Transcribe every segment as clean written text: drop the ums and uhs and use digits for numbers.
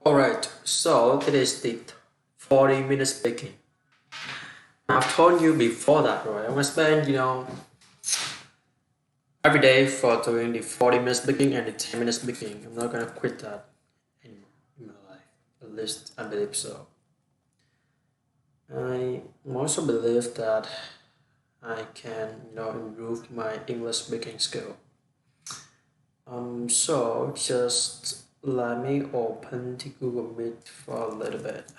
Alright, so it is the 40-minute speaking. I've told you before that, right? I'm gonna spend, every day for doing the 40-minute speaking and the 10-minute speaking. I'm not gonna quit that in my life. At least I believe so. I also believe that I can, improve my English speaking skill. So just let me open the Google Meet for a little bit.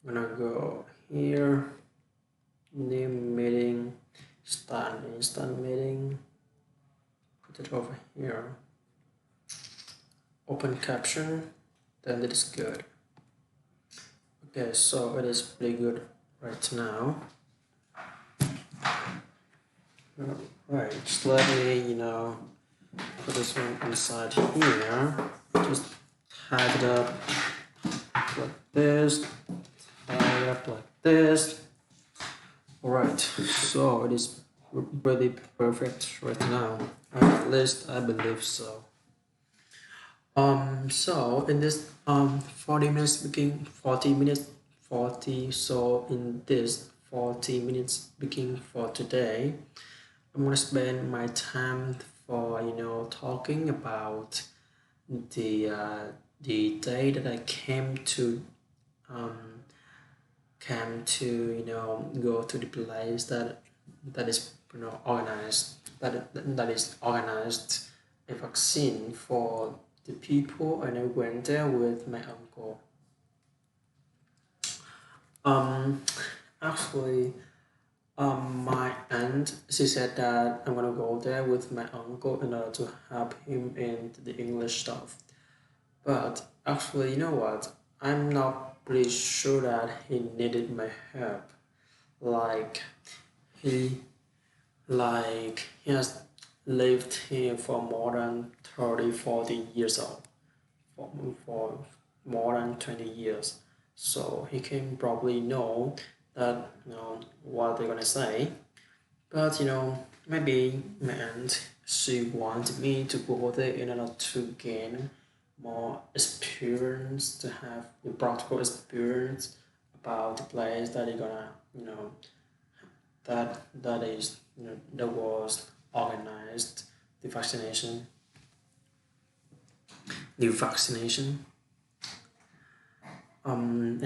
I'm gonna go here, new meeting, start instant meeting, put it over here, open caption, then it is good. Okay, so it is pretty good right now. Right, just let me, put this one inside here, just tie it up like this, tie it up like this. Alright, so it is really perfect right now. At least I believe so. So in this 40 minutes speaking, 40 minutes 40. So in this 40 minutes speaking for today, I'm gonna spend my time for talking about the day that I um go to the place that is organized that is organized a vaccine for the people, and I went there with my uncle. um Actually, my aunt, she said that I'm gonna go there with my uncle in order to help him in the English stuff. But actually, you know what? I'm not pretty sure that he needed my help. Like he he has lived here for more than 30, 40 years old, for more than 20 years. So he can probably know that what they're gonna say. But maybe my aunt, she wanted me to go there in order to gain more experience, to have the practical experience about the place that they're gonna, that was organized, the vaccination, the vaccination. And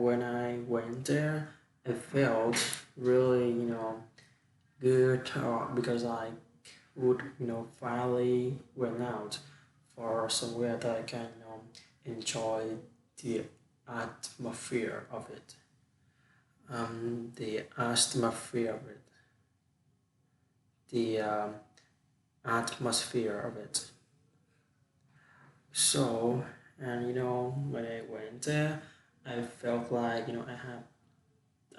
when I went there, I felt really, good, because I would, finally went out for somewhere that I can, enjoy the atmosphere of it. The atmosphere of it. The atmosphere of it. So, and when I went there, I felt like I had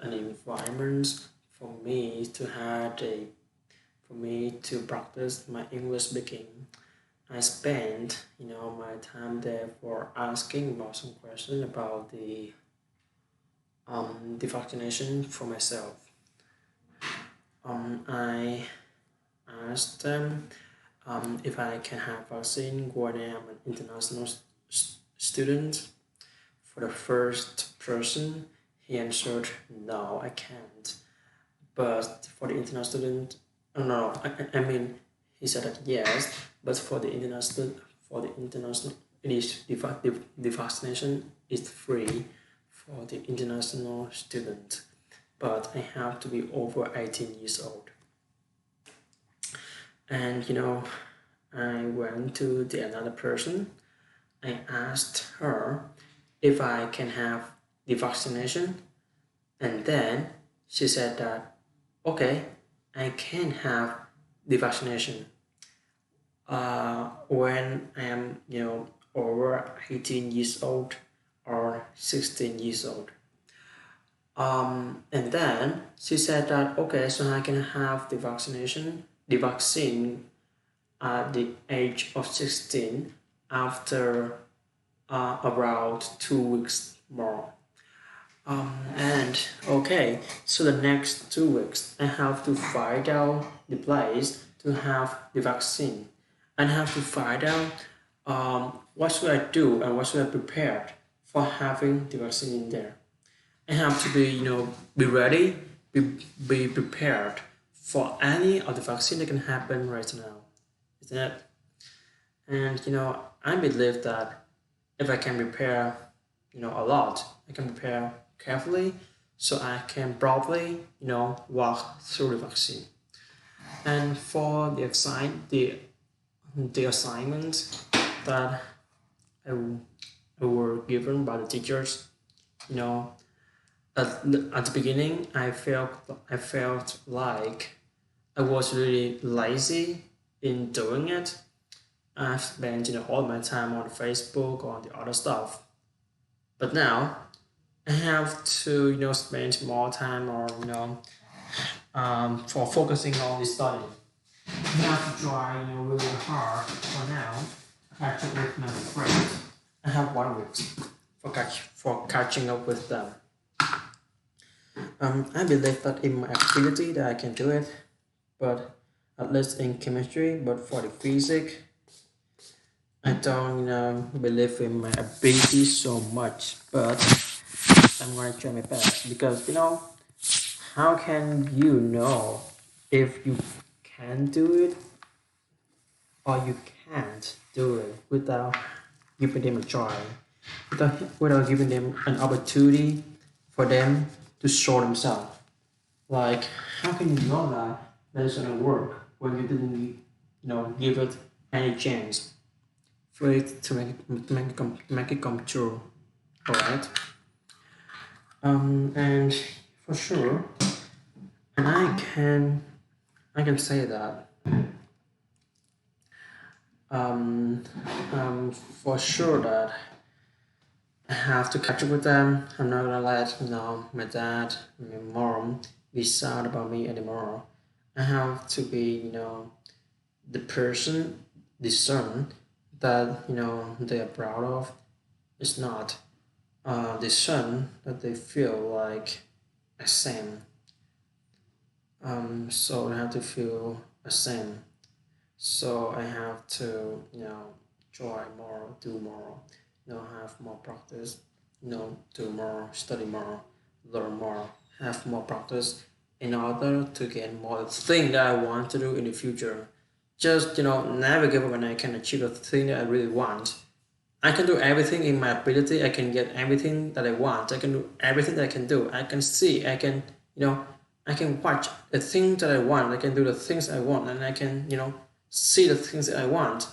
an environment for me to have a for me to practice my English speaking. I spent my time there for asking about some questions about the vaccination for myself. I asked them if I can have vaccine when I am an international student. For the first person, he answered, "No, I can't." But for the international student, oh, no, I mean, he said that yes, but for the international, it is the vaccination is free for the international student, but I have to be over 18 years old. And I went to the another person. I asked her if I can have the vaccination, and then she said that okay, I can have the vaccination when I am over 18 years old or 16 years old. And then she said that okay, so I can have the vaccine at the age of 16 after about 2 weeks more. And okay, so the next 2 weeks I have to find out the place to have the vaccine. and have to find out what should I do and what should I prepare for having the vaccine in there. I have to be, be ready, be prepared for any of the vaccine that can happen right now, isn't it? And I believe that if I can prepare, a lot, I can prepare carefully, so I can probably, walk through the vaccine. And for the assignment that I, I were given by the teachers, you know, at the beginning, I felt like I was really lazy in doing it. I've spent all my time on Facebook on the other stuff, but now I have to spend more time or for focusing on the study. I have to try really hard for now. Catch up with my friends. I have 1 week for catching up with them. I believe that in my ability that I can do it, but at least in chemistry, but for the physics, I don't believe in my ability so much. But I'm going to try my best because how can you know if you can do it or you can't do it without giving them a try, without giving them an opportunity for them to show themselves. Like, how can you know that it's gonna work when you didn't, give it any chance for it to make it come true? All right. And for sure, and I can say that um, for sure that I have to catch up with them. I'm not gonna let my dad, my mom be sad about me anymore. I have to be the person, the son that they are proud of. It's not the son that they feel like a same. So I have to feel a same. So I have to try more, do more, have more practice, do more, study more, learn more, have more practice in order to get more thing that I want to do in the future. Just never give up when I can achieve the thing that I really want. I can do everything in my ability. I can get everything that I want. I can do everything that I can do. I can see. I can I can watch the things that I want. I can do the things I want, and I can see the things that I want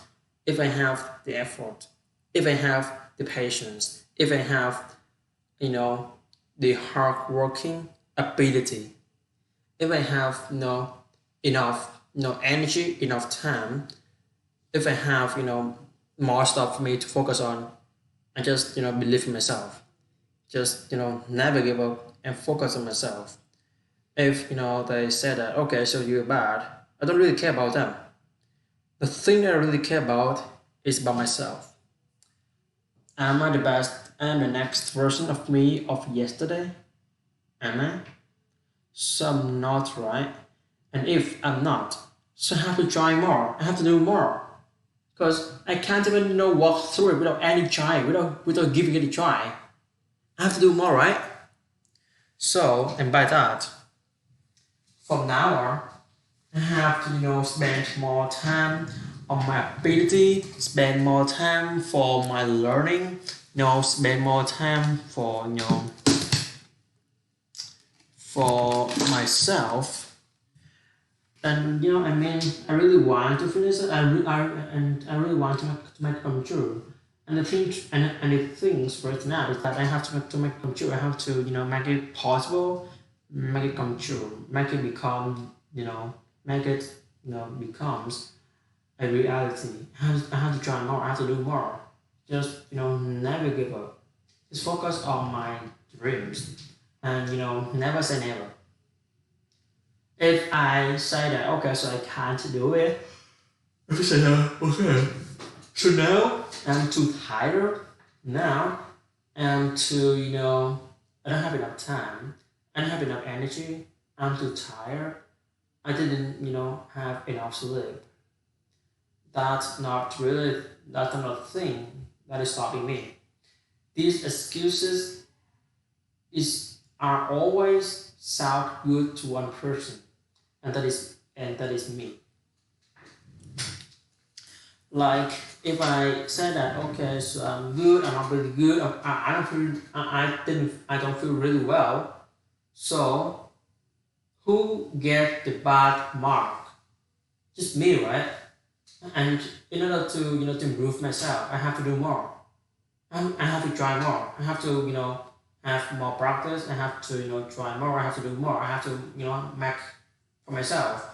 if I have the effort, if I have the patience, if I have you know the hard working ability, if I have enough energy, enough time, if I have more stuff for me to focus on, I just believe in myself. Just never give up and focus on myself. If they say that okay, so you're bad, I don't really care about them. The thing that I really care about is about myself. Am I the best? Am I the next version of me of yesterday? Am I? So I'm not, right? And if I'm not, so I have to try more. I have to do more. Because I can't even walk through it without any try, without giving it a try. I have to do more, right? So, and by that, from now on, I have to spend more time on my ability, spend more time for my learning, spend more time for myself. And I mean, I really want to finish it. I really want to make it come true. And the thing and the things right now is that I have to make it come true. I have to make it possible, make it come true, make it become make it becomes a reality. I have to try more. I have to do more. Just never give up. Just focus on my dreams, and never say never. If I say that okay, so I can't do it, if you say that okay, so now I'm too tired. Now I'm too I don't have enough time. I don't have enough energy. I'm too tired. I didn't have enough sleep. that's not the thing that is stopping me. These excuses are always sound good to one person, and that is me. Like if I say that okay, so I'm good, I'm not really good, I don't feel, I don't feel really well. So who get the bad mark? Just me, right? And in order to to improve myself, I have to do more. I have to try more. I have to have more practice. I have to try more. I have to do more. I have to make for myself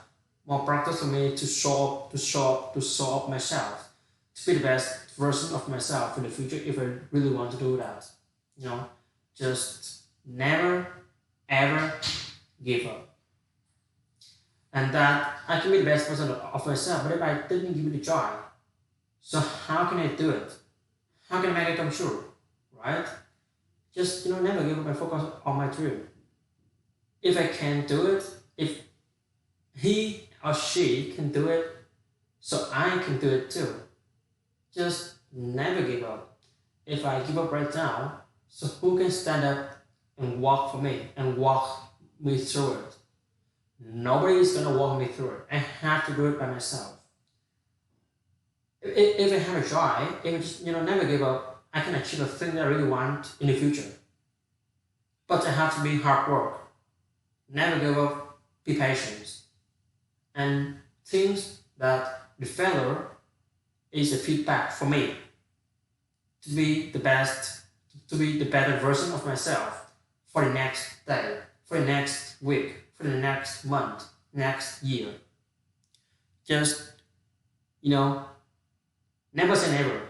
more practice for me to show up myself, to be the best version of myself in the future if I really want to do that. You know, just never ever give up. And that I can be the best version of myself, but if I didn't give it a try, so how can I do it? How can I make it come true? Right? Just never give up and focus on my dream. If I can do it, if he or she can do it, so I can do it too. Just never give up. If I give up right now, so who can stand up and walk for me and walk me through it? Nobody is gonna walk me through it. I have to do it by myself. If I have a try, if I just never give up, I can achieve a thing that I really want in the future. But I have to be hard work. Never give up. Be patient. And things that the failure is a feedback for me to be the best, to be the better version of myself for the next day, for the next week, for the next month, next year. Just, you know, never say never.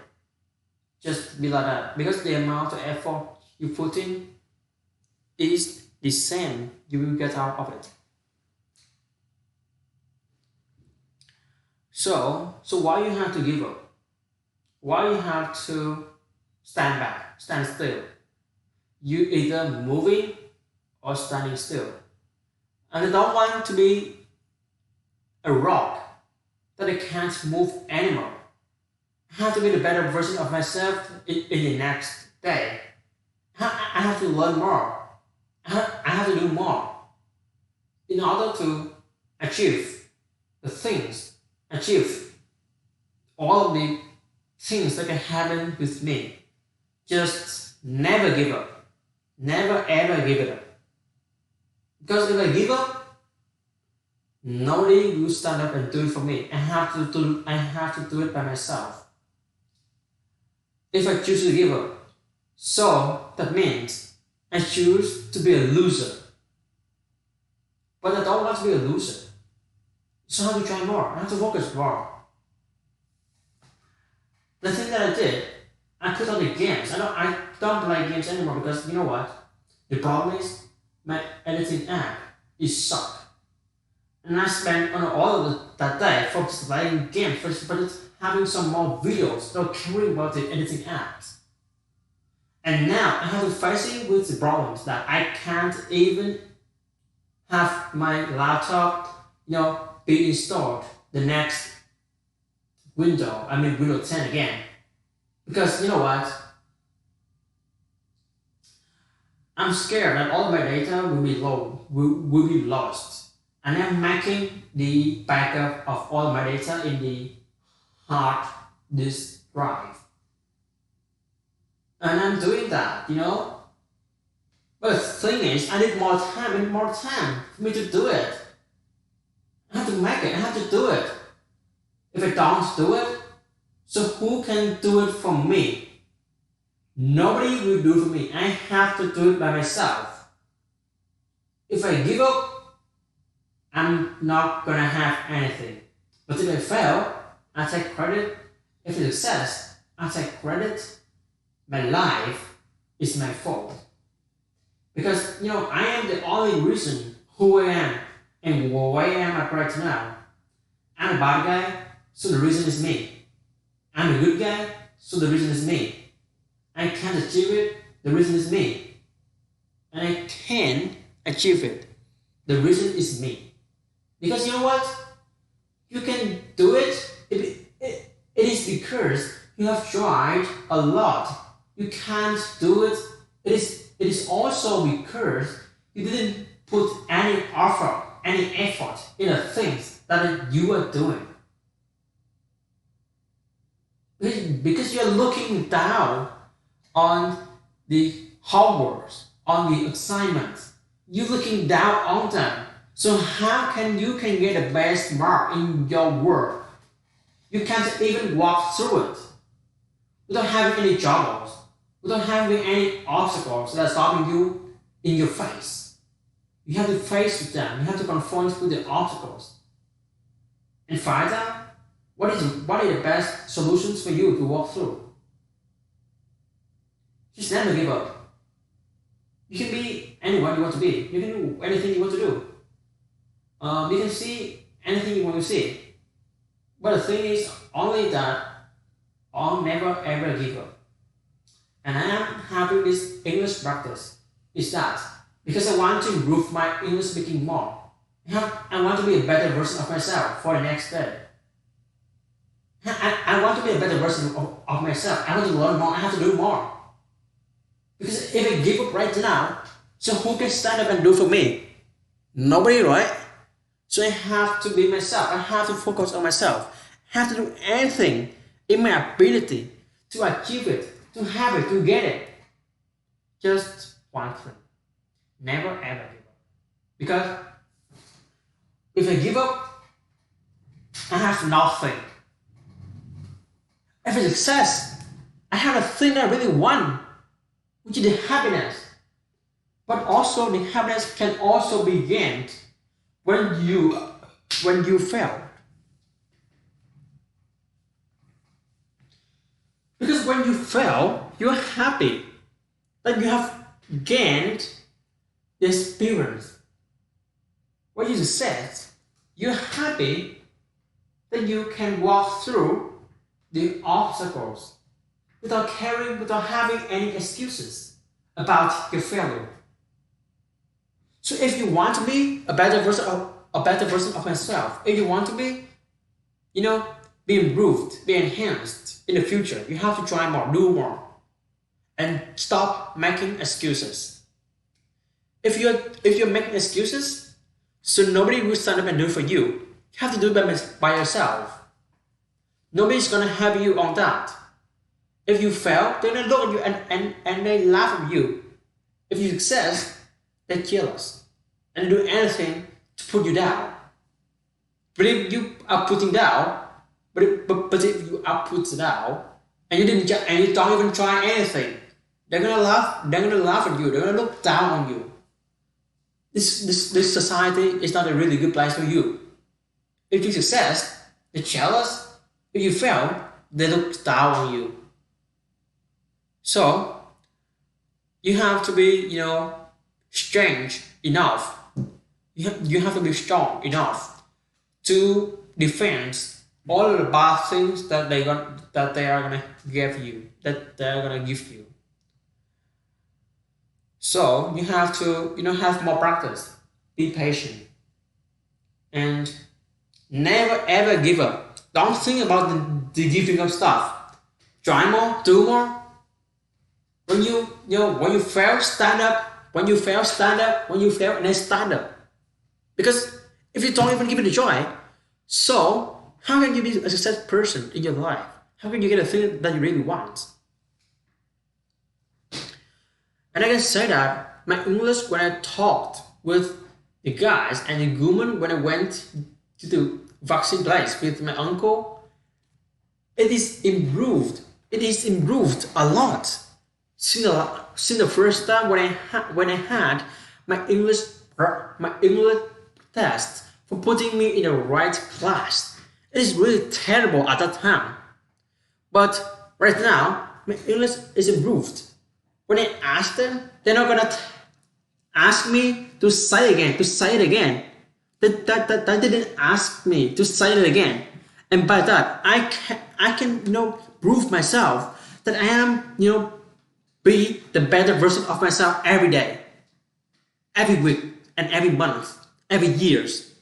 Just be like that. Because the amount of effort you put in is the same you will get out of it. So why you have to give up? Why you have to stand back, stand still? You either moving or standing still. And I don't want to be a rock that I can't move anymore. I have to be the better version of myself in the next day. I have to learn more. I have to do more in order to achieve the things, achieve all of the things that can happen with me. Just never give up. Never ever give it up. Because if I give up, nobody will stand up and do it for me. I have to do it by myself. If I choose to give up, so that means I choose to be a loser. But I don't want to be a loser. So I have to try more. I have to focus more. The thing that I did, I put on the games. I don't play games anymore because you know what? The problem is my editing app is suck. And I spent on all of that day focused playing games, but it's having some more videos, not caring about the editing apps. And now I have to facing with the problems that I can't even have my laptop, be installed the next Windows 10 again. Because you know what? I'm scared that all my data will be lost. And I'm making the backup of all my data in the hard disk drive. And I'm doing that. But the thing is, I need more time, for me to do it. I have to make it, I have to do it. If I don't do it, so who can do it for me? Nobody will do it for me. I have to do it by myself. If I give up, I'm not gonna have anything. But if I fail, I take credit. If it's success, I take credit. My life is my fault. Because I am the only reason who I am and where I am at right now. I'm a bad guy, so the reason is me. I'm a good guy, so the reason is me. I can't achieve it, the reason is me. And I can achieve it, the reason is me. Because you know what? You can do it because you have tried a lot. You can't do it. It is also because you didn't put any effort in the things that you are doing. Because you're looking down on the homeworks, on the assignments. You're looking down on them. So how can you can get the best mark in your work? You can't even walk through it without having any troubles, without having any obstacles that are stopping you in your face. You have to face with them. You have to confront with the obstacles and find out what are the best solutions for you to walk through. Just never give up. You can be anyone you want to be. You can do anything you want to do. You can see anything you want to see. But the thing is only that I'll never ever give up. And I am having this English practice. Is that because I want to improve my English speaking more. I want to be a better version of myself for the next day. I want to be a better version of myself. I want to learn more. I have to do more. Because if I give up right now, so who can stand up and do for me? Nobody, right? So I have to be myself. I have to focus on myself. I have to do anything in my ability to achieve it, to have it, to get it. Just one thing. Never ever give up. Because if I give up, I have nothing. If it's success, I have a thing that I really want, which is the happiness. But also the happiness can also be gained when you fail. Because when you fail, you're happy that you have gained the experience. When you succeed, you're happy that you can walk through the obstacles without having any excuses about your failure. So if you want to be a better version of myself, if you want to be, be improved, be enhanced in the future, you have to try more, do more, and stop making excuses. If you're making excuses, so nobody will stand up and do it for you. You have to do it by yourself. Nobody's gonna help you on that. If you fail, they're gonna look at you and they laugh at you. If you succeed, they're jealous and do anything to put you down. But if you are putting down, but if you are put down and you don't even try anything, they're gonna laugh. They're gonna laugh at you. They're gonna look down on you. This society is not a really good place for you. If you succeed, they're jealous. If you fail, they look down on you. So you have to be, strange enough. You have to be strong enough to defend all of the bad things that they are gonna give you, that they are gonna give you. So you have to, have more practice. Be patient, and never ever give up. Don't think about the giving up stuff. Try more, do more. When you fail, stand up. When you fail, stand up. When you fail, and then stand up. Because if you don't even give it a try, so how can you be a successful person in your life? How can you get a thing that you really want? And I can say that my English when I talked with the guys and the woman when I went to the vaccine place with my uncle, it is improved. It is improved a lot since the first time when I had my English test for putting me in the right class. It is really terrible at that time, but right now my English is improved. When I ask them, they're not gonna ask me to say it again. They didn't ask me to say it again, and by that I can prove myself that I am be the better version of myself every day, every week, and every month, every years.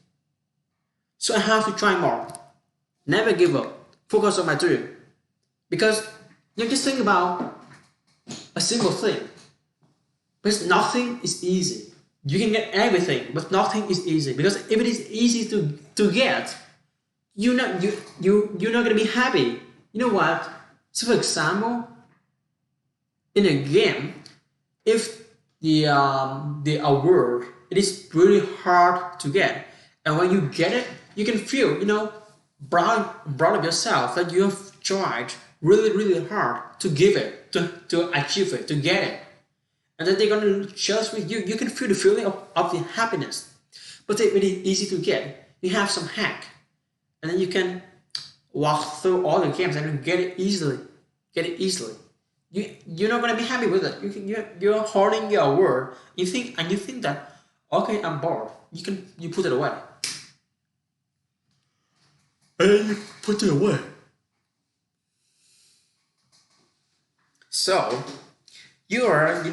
So I have to try more. Never give up. Focus on my dream. Because you just think about a simple thing. Because nothing is easy. You can get everything, but nothing is easy. Because if it is easy to get, you're not gonna be happy. You know what? So for example, in a game, if the award it is really hard to get, and when you get it, you can feel proud of yourself that you have tried really hard to give it, to achieve it, to get it, and then they're gonna share with you. You can feel the feeling of the happiness. But if it is easy to get, you have some hack, and then you can walk through all the games and get it easily. Get it easily. You're not gonna be happy with it. You're holding your word. You think that okay, I'm bored. You put it away. And then you put it away. So you are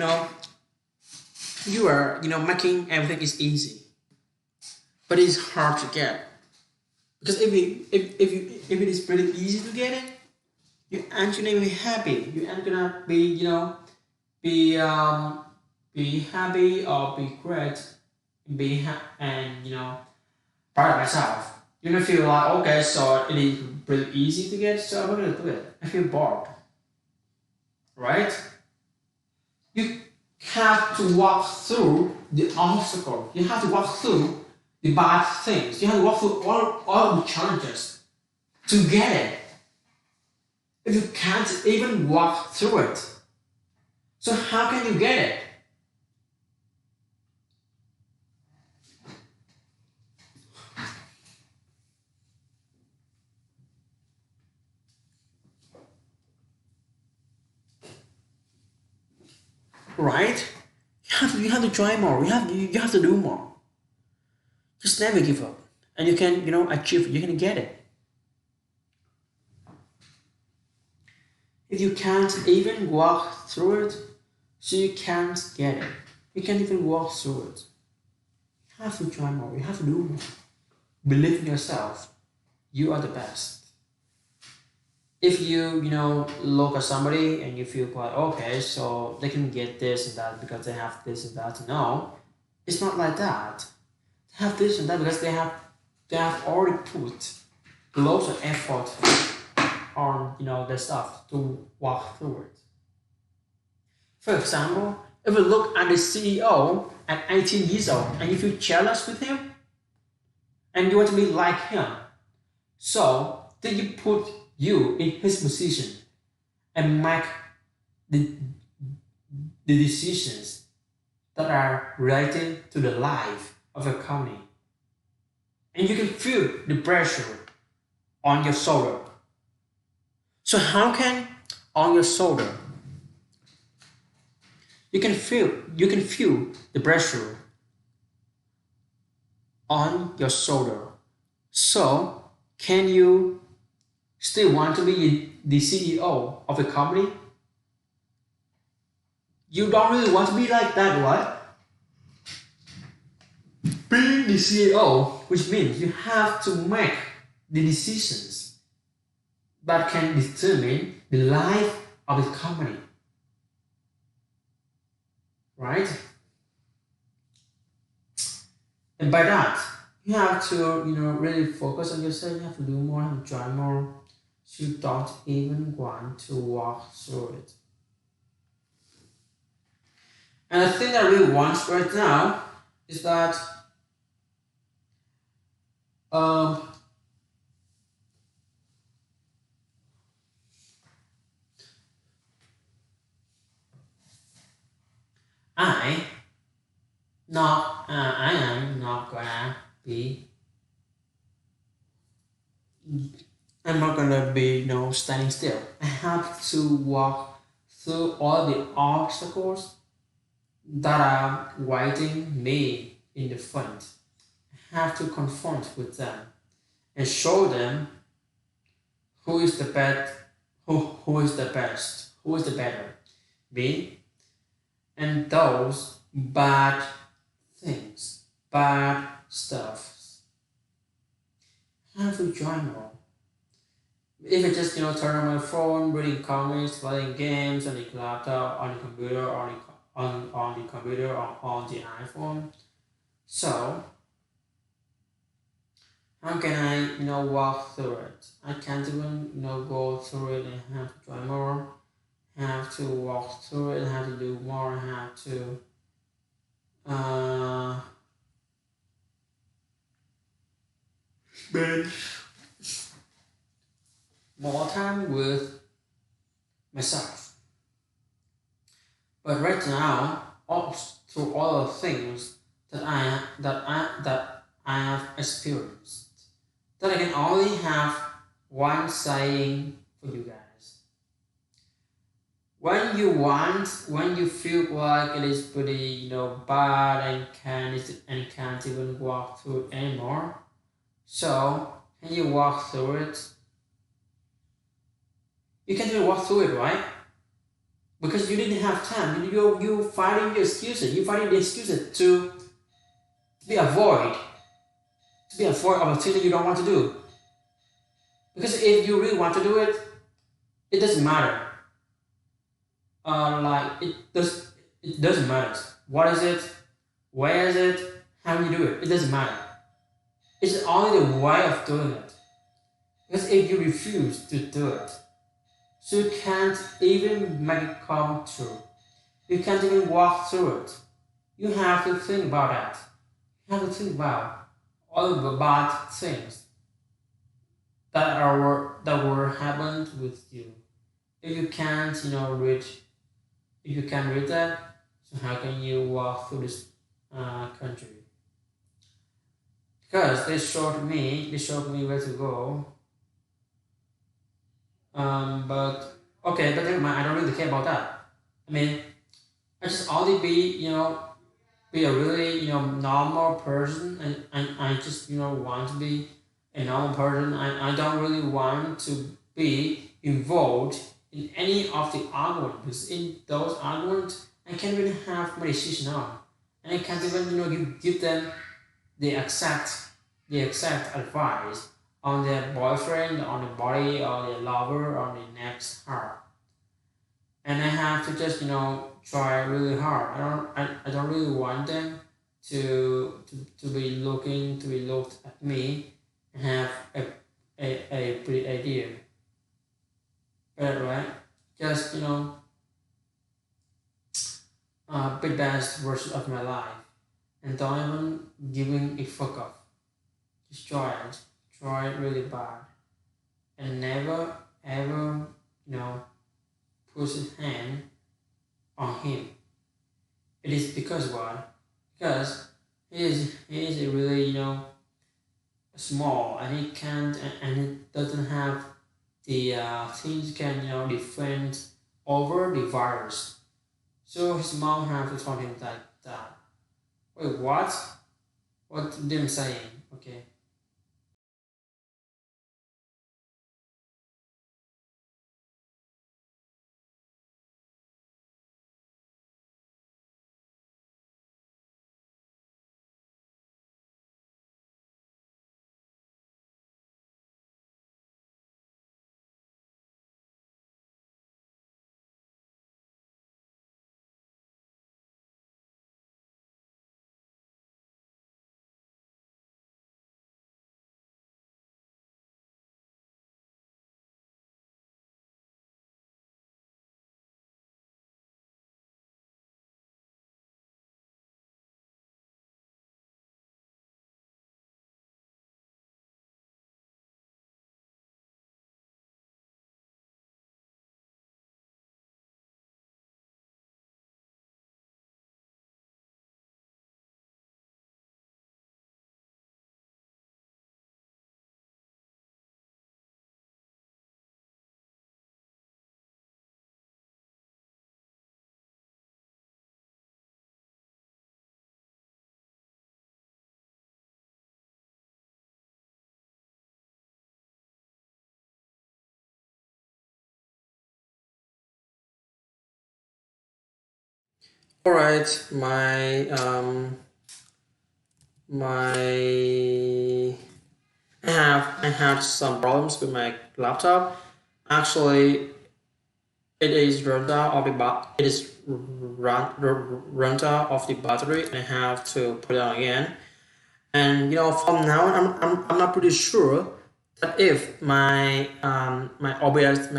making everything is easy, but it's hard to get. Because if it is pretty easy to get it, you aren't gonna be happy. You aren't gonna be be be happy or be great, and proud of myself. You're gonna feel like okay, so it is pretty easy to get, so I'm gonna do it. I feel bored, right? You have to walk through the obstacle. You have to walk through the bad things. You have to walk through all the challenges to get it. If you can't even walk through it, so how can you get it? Right? You have to try more. You have to do more. Just never give up, and you can achieve it. You can get it. If you can't even walk through it, so you can't get it. You can't even walk through it. You have to try more. You have to do more. Believe in yourself. You are the best. If you look at somebody and you feel quite okay, so they can get this and that because they have this and that. No, it's not like that. They have this and that because they have already put lots of effort on their stuff to walk through it. For example, if you look at the CEO at 18 years old and you feel jealous with him and you want to be like him, so did you put you in his position and make the, the decisions that are related to the life of a company? And you can feel the pressure on your shoulder. So how can on your shoulder you can feel the pressure on your shoulder. So can you still want to be the CEO of a company? You don't really want to be like that, right? Being the CEO, which means you have to make the decisions that can determine the life of the company, right? And by that, you have to, really focus on yourself. You have to do more, have to try more. So you don't even want to walk through it. And the thing that I really want right now is that um, I I am not gonna be. I'm not gonna be standing still. I have to walk through all the obstacles that are waiting me in the front. I have to confront with them and show them who is the best, who is the best, who is the better, me and those bad things, bad stuff. I have to join more. If I just turn on my phone, reading comics, playing games on the laptop, on the computer, on the computer, or on the iPhone. So how can I walk through it? I can't even go through it and have to try more. Have to walk through it. Have to do more. Have to uh, spend more time with myself. But right now, through all the things that I have experienced, that I can only have one saying for you guys. When you feel like it is pretty, bad and can't even walk through it anymore. So when you walk through it, you can't even walk through it, right? Because you didn't have time. You finding the excuses. You finding the excuses to be avoid to be avoid of a thing that you don't want to do. Because if you really want to do it, it doesn't matter. Like it doesn't matter. What is it? Where is it? How you do it? It doesn't matter. It's only the way of doing it. Because if you refuse to do it, so you can't even make it come true. You can't even walk through it. You have to think about that. You have to think about all the bad things that were happened with you. If you can't, if you can't read that, so how can you walk through this country? Because they showed me where to go. But okay, but never mind. I don't really care about that. I mean, I just only be a really normal person, and I just want to be a normal person. I don't really want to be involved in any of the arguments, because in those arguments I can't really have my decision on, and I can't even give them the exact advice on their boyfriend, on the body, or their lover, or the next heart. And I have to just try really hard. I don't really want them to be looked at me and have a pretty idea. But right, just big best version of my life, and don't even giving a fuck off. Just try it really bad, and never ever push his hand on him. It is because why? Because he is a really small, and he can't, and he doesn't have the things can defend over the virus. So his mom have to tell him like that. Wait, what? What them saying? Okay. All right, my I had some problems with my laptop. Actually, it is run out of the it is run out of the battery, and I have to put it on again. And from now on, I'm not pretty sure that if my OBS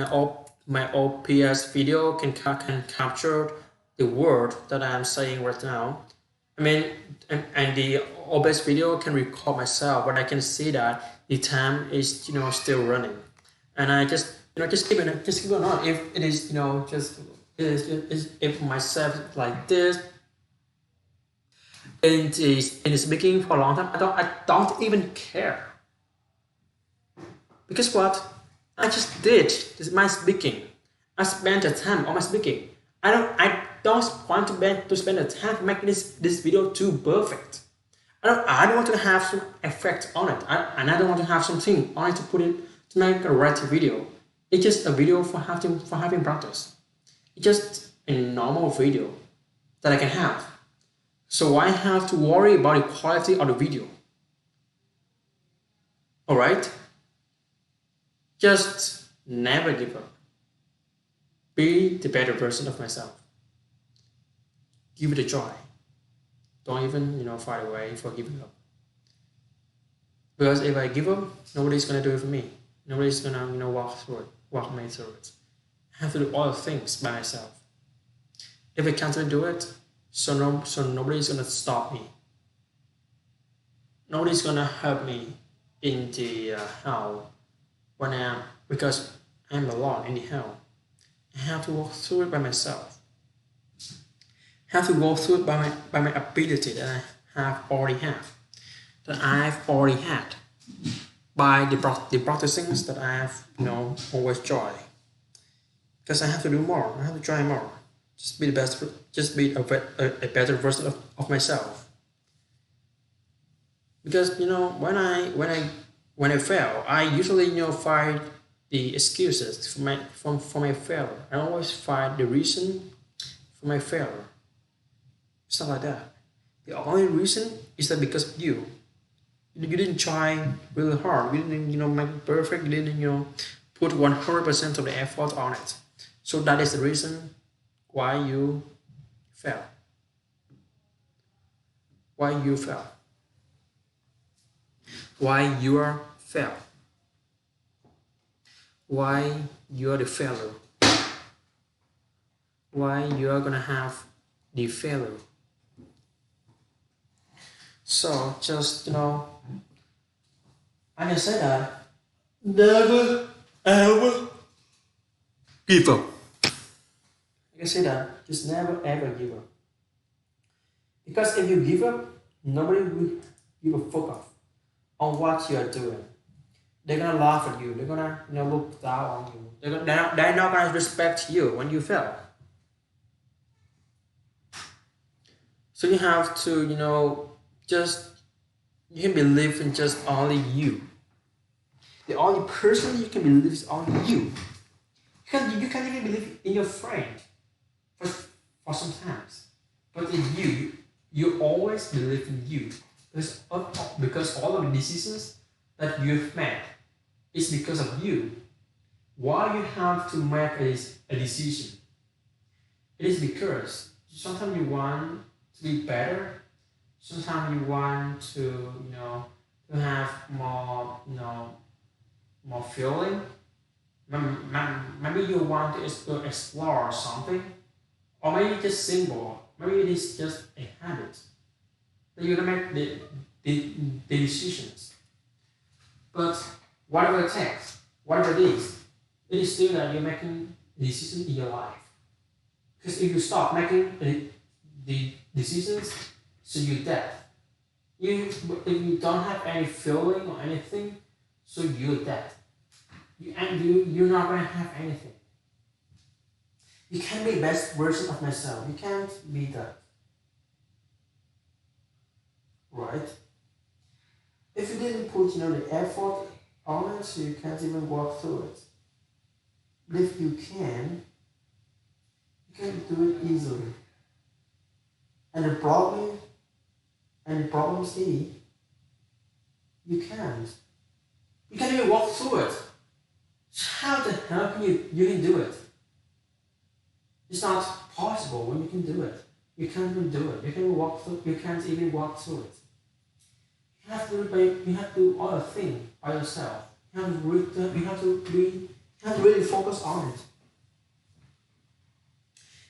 my OPS video can capture the word that I'm saying right now. I mean, and the OBS video can record myself, but I can see that the time is still running, and I just just keep it on. If it is just is if myself like this in speaking for a long time, I don't even care because what I just did is my speaking. I spent the time on my speaking. I don't want to spend the time to make this video too perfect. I don't want to have some effect on it. And I don't want to have something on it to put it to make a right video. It's just a video for having practice. It's just a normal video that I can have. So I have to worry about the quality of the video. Alright? Just never give up. Be the better version of myself. Give it a try. Don't even, fight away for giving up. Because if I give up, nobody's gonna do it for me. Nobody's gonna, walk me through it. I have to do all the things by myself. If I can't do it, so nobody's gonna stop me. Nobody's gonna help me in the hell when because I'm alone in the hell. I have to walk through it by myself. I have to go through it by my ability that I've already had by the practicings that I have always try. Because I have to do more. I have to try more. Just be the best. Just be a better version of myself. Because when I fail, I usually find the excuses for my failure. I always find the reason for my failure. Stuff like that. The only reason is that because of you. You didn't try really hard. You didn't make it perfect. You didn't put 100% of the effort on it. So that is the reason why you fail. Why you fail. Why you are fail. Why you are the failure. Why you are gonna have the failure. So just I can say that never ever give up. I can say that just never ever give up. Because if you give up, nobody will give a fuck off on what you are doing. They're gonna laugh at you. They're gonna look down on you. They're not gonna respect you when you fail. So you have to just you can believe in just only you. The only person you can believe is only you. You can't even believe in your friend for sometimes. But in you always believe in you. Because all of the decisions that you've made is because of you. Why you have to make a decision? It is because sometimes you want to be better. Sometimes you want to to have more more feeling. Maybe you want to explore something, or maybe it's just simple. Maybe it is just a habit that you're gonna make the decisions. But whatever it takes, whatever it is still that you're making a decision in your life. Because if you stop making the decisions, so you're dead. If you don't have any feeling or anything, so you're dead. You're not gonna have anything. You can't be the best version of myself. You can't be that. Right? If you didn't put the effort on it, so you can't even walk through it. But if you can do it easily. And the problem is you can't. You can't even walk through it. How the hell can you can do it? It's not possible when you can do it. You can't even do it. You can't even walk through. You can't even walk through it. You have to do all the thing by yourself. You have to really focus on it.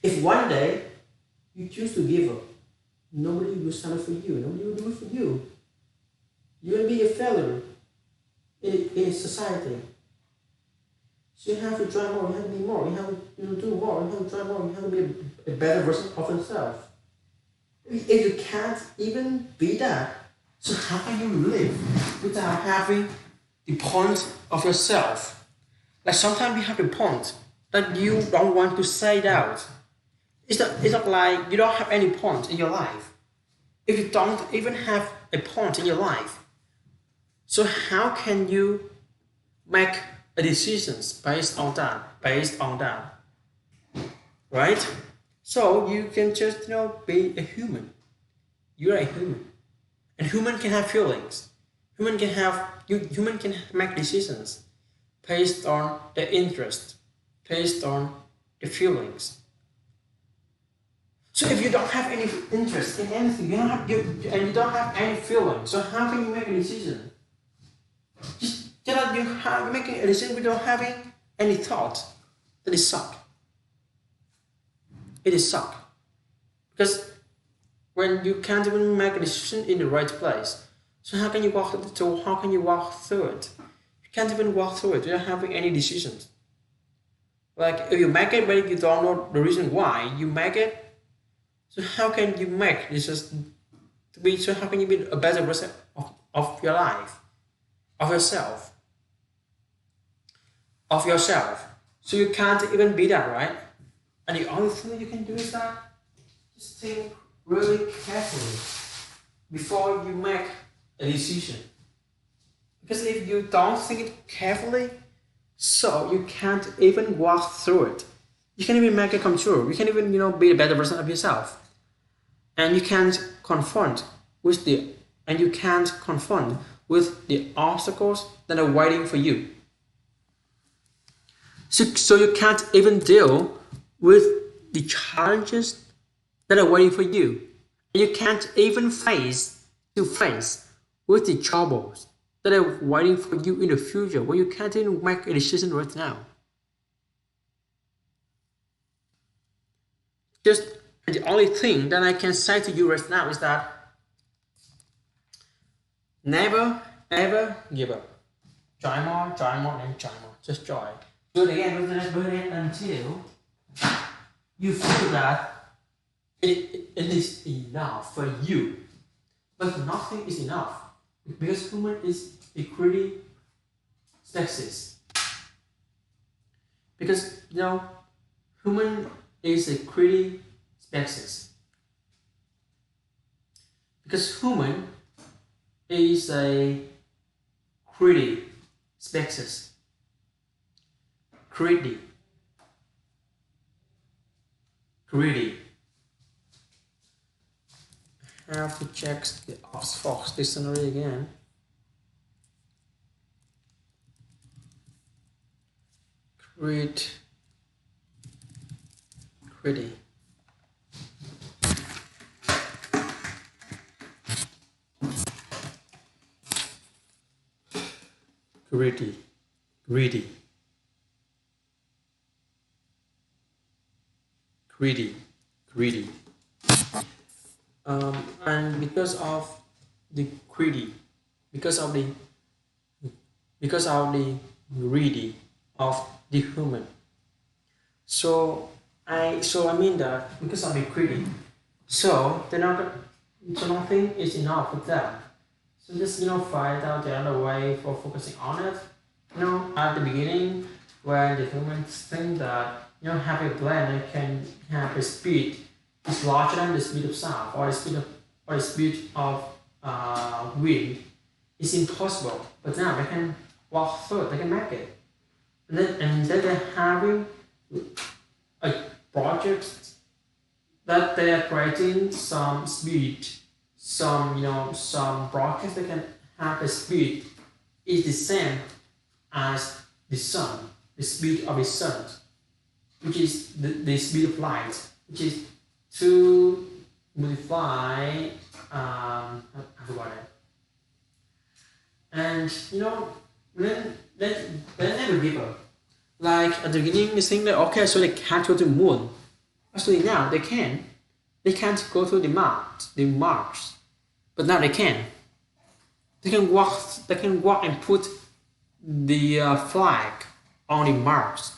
If one day you choose to give up, nobody will stand up for you. Nobody will do it for you. You're gonna be a failure in society. So you have to try more. You have to be more. You have to do more. You have to try more. You have to be a better version of yourself. If you can't even be that, so how can you live without having the point of yourself? Like sometimes you have the point that you don't want to say it out. It's not like you don't have any point in your life. If you don't even have a point in your life, so how can you make a decisions based on that? Right? So you can just be a human. You're a human. And human can have feelings. Human can make decisions based on their interest, based on the feelings. So if you don't have any interest in anything, and you don't have any feeling, so how can you make a decision? You're making a decision without having any thought. That is suck. It is suck. Because when you can't even make a decision in the right place, so how can you walk through it? You can't even walk through it without having any decisions. Like if you make it but you don't know the reason why you make it, so how can you make decisions so how can you be a better version of your life, of yourself? So you can't even be that, right? And the only thing you can do is that just think really carefully before you make a decision. Because if you don't think it carefully, so you can't even walk through it. You can't even make it come true. You can't even be a better version of yourself. And you can't confront with the obstacles that are waiting for you. So you can't even deal with the challenges that are waiting for you. And you can't even face with the troubles that are waiting for you in the future when you can't even make a decision right now. And the only thing that I can say to you right now is that never ever give up. Try more, and try more. Just try. Do it again, until you feel that it is enough for you. But nothing is enough. Because human is a greedy species. Because human is a greedy species. Because human is a greedy species. Greedy. I have to check the Oxford dictionary again. Greedy. Greedy. And because of the greedy of the human, so I mean that because of the greedy, so nothing is enough for them. So just find out the other way for focusing on it. At the beginning, when the humans think that have a plan that can have a speed is larger than the speed of sound or the speed of wind, it's impossible. But now they can walk through it, they can make it. And then they're having a project that they are creating some speed, some broadcast that can have a speed is the same as the sun, the speed of the sun, which is the speed of light, which is 2 multiply, I forgot it. And then never give up. Like at the beginning, they think that okay, so they can't go to the moon. Actually, now they can. They can't go to the Mars, but now they can. They can walk. They can walk and put the flag on the Mars.